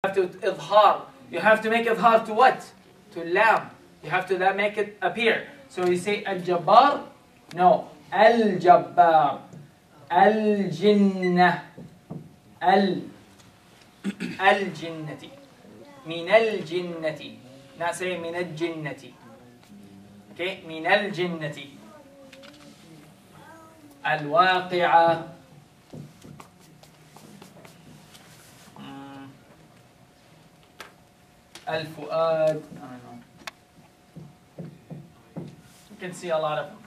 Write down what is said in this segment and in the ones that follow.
have to idhar. You have to make idhar to what? To lam. You have to make it appear. So you say al-jabbar? No. Al-jabbar. Al-jinnah. Al-jinnati. Min al-jinnati. Not say min al-jinnati. Okay? Min al-jinnati. Al-waqi'ah. Al-fu'ad. I don't know. You can see a lot of them.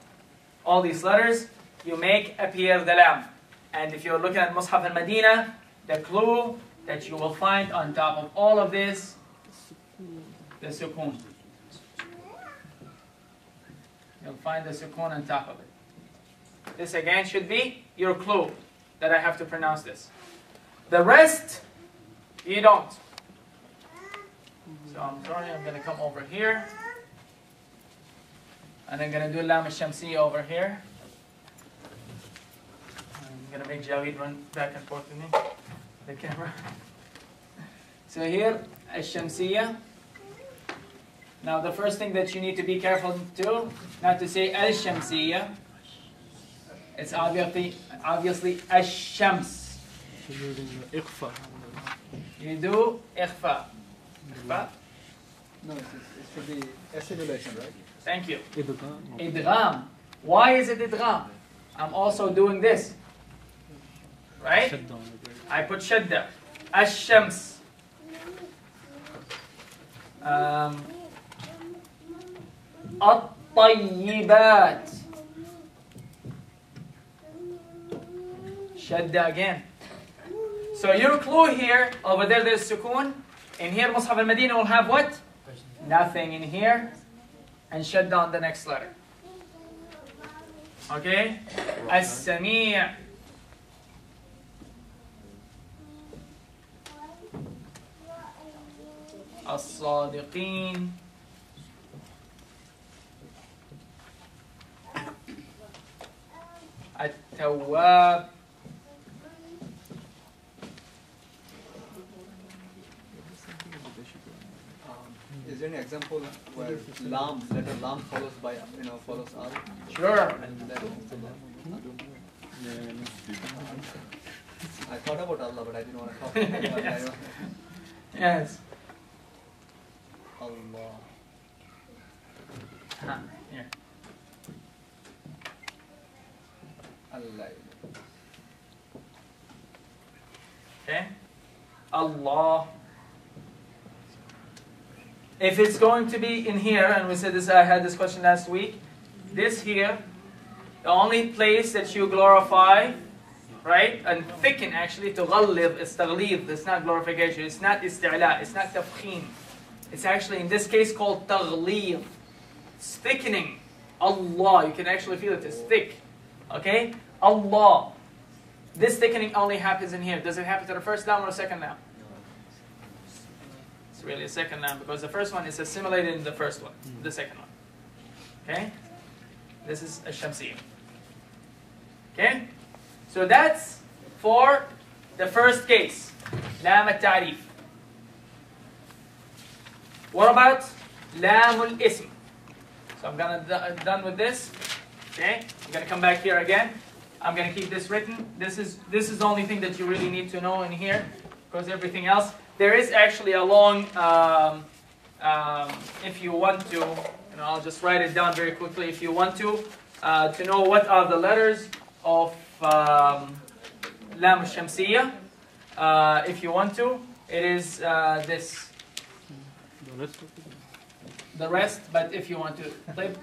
All these letters, you make appear the lam. And if you're looking at Mus'haf al-Madina, the clue that you will find on top of all of this, the sukoon. You'll find the sukoon on top of it. This again should be your clue that I have to pronounce this. The rest, you don't. So I'm sorry, I'm going to come over here. And I'm going to do Lam al-Shamsiyya over here. I'm going to make Jaweed run back and forth with me, the camera. So here, al-Shamsiyya. Now the first thing that you need to be careful to, not to say al-Shamsiyya. It's obviously al-Shams. You do ikhfa. Ikhfa? No, it should be assimilation, right? Thank you. Idgham. Why is it idgham? I'm also doing this. Right? I put shadda. Ash-shams. At-tayyibat. Shadda again. So your clue here, over there there's sukoon. In here, Mus'haf al-Madina will have what? Nothing in here. And shut down the next letter. Okay? As-Sami' As-Sadiqeen At-Tawwab Is there any example where letter lam follows by, follows al? Sure. And then I thought about Allah, but I didn't want to talk about it. Yes. Yes. Allah. Here. Allah. Okay? Allah. If it's going to be in here, and we said this, I had this question last week, this here, the only place that you glorify, right, and thicken actually, تغلظ, is تغليظ, it's not glorification, it's not isti'la, it's not tafkhim. It's actually in this case called تغليظ. It's thickening. Allah, you can actually feel it, it's thick. Okay? Allah. This thickening only happens in here. Does it happen to the first lam or the second lam? Really a second lam, because the first one is assimilated in the first one, the second one. Okay? This is a Shamsiyya. Okay? So that's for the first case. Lam al-Ta'rif. What about Lam al-Ism? So I'm gonna done with this. Okay? I'm gonna come back here again. I'm gonna keep this written. This is the only thing that you really need to know in here, because everything else. There is actually a long, if you want to, I'll just write it down very quickly. If you want to know what are the letters of Lam al-Shamsiyya, if you want to, it is this. The rest, but if you want to, طب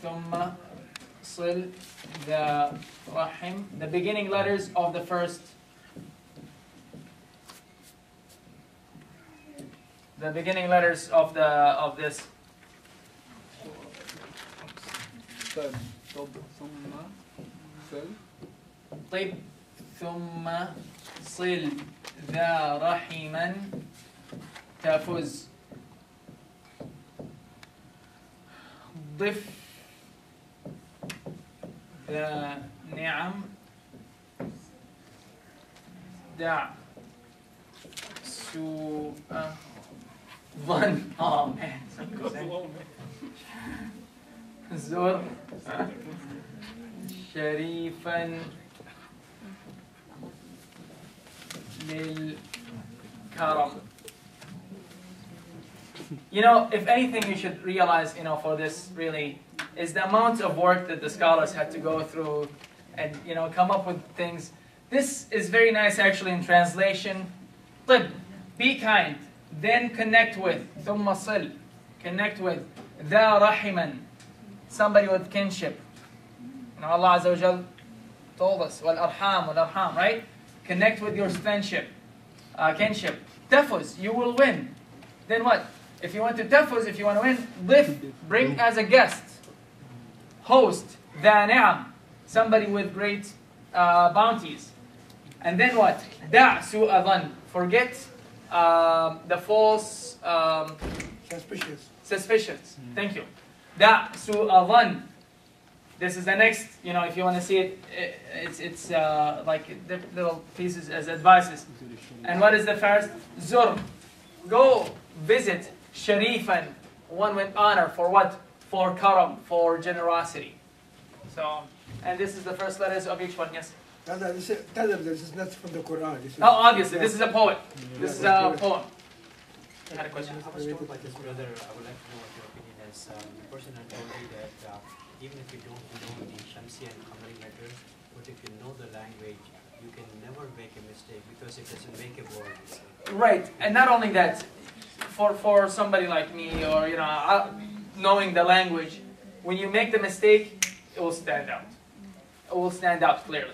ثم صل the rahim, the beginning letters of the first. The beginning letters of this. طيب ثم صل ذا رحما تفز. ضف ذا نعم دع سوءا One. Oh man. زر شريفا للكرم. You know, if anything you should realize, you know, for this really, is the amount of work that the scholars had to go through and, you know, come up with things. This is very nice actually in translation. طب, be kind, then connect with, ثم صل, connect with, ذا رحما, somebody with kinship. You know, Allah Azza wa Jal told us, والأرحام, right? Connect with your kinship. Tafuz, you will win. Then what? If you want to tafuz, if you want to win, lift, bring as a guest. Host, ذا نعم, somebody with great bounties. And then what? دع سوء ظن, forget the false suspicions. Thank you. دع سوء ظن. This is the next, you know, if you want to see it, it's like little pieces as advices. And what is the first? Zur. Go visit Sharifan, one with honor. For what? For karam, for generosity. So, and this is the first letters of each one, yes? This is not from the Quran. Oh, obviously, this is a poet. This is a poem. I had a question. I was told by this brother, I would like to know what your opinion is. The person had told me that even if you don't know the Shamsi and Qamari letters, but if you know the language, you can never make a mistake because it doesn't make a word. Right, and not only that, for somebody like me, or you know, knowing the language, when you make the mistake, it will stand out. It will stand out clearly.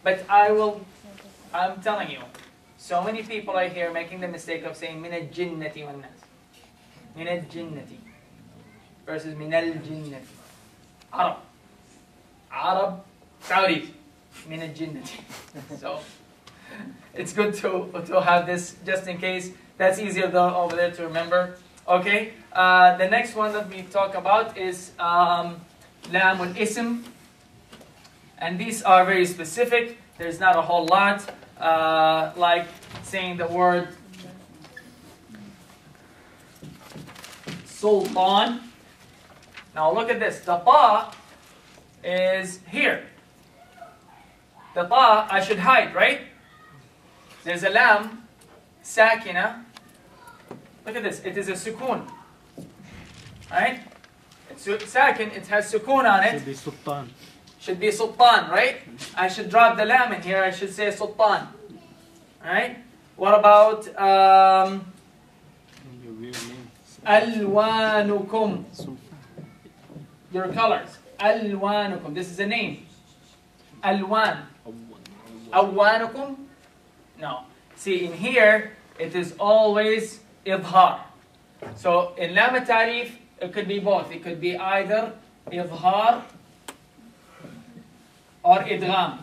But I'm telling you, so many people I hear making the mistake of saying min al-jinnati wan nas. Min al-jinnati versus min al-jinnati. Arab, Saudi, min al-jinnati. So it's good to have this just in case. That's easier though over there to remember. Okay. The next one that we talk about is lam al-ism. And these are very specific. There's not a whole lot, like saying the word sultan. Now look at this. The ta is here. The ta I should hide, right? There's a lam, sakina. Look at this. It is a sukun. Right? It's sakin. It has sukun on it. Should be sultan. Should be sultan, right? I should drop the lam in here. I should say sultan. Right? What about alwanukum? Your colors. Alwanukum. This is a name. Alwan. Awanukum? No. See, in here, it is always idhar. So, in lam al-tarif, it could be both. It could be either idhar or idgham.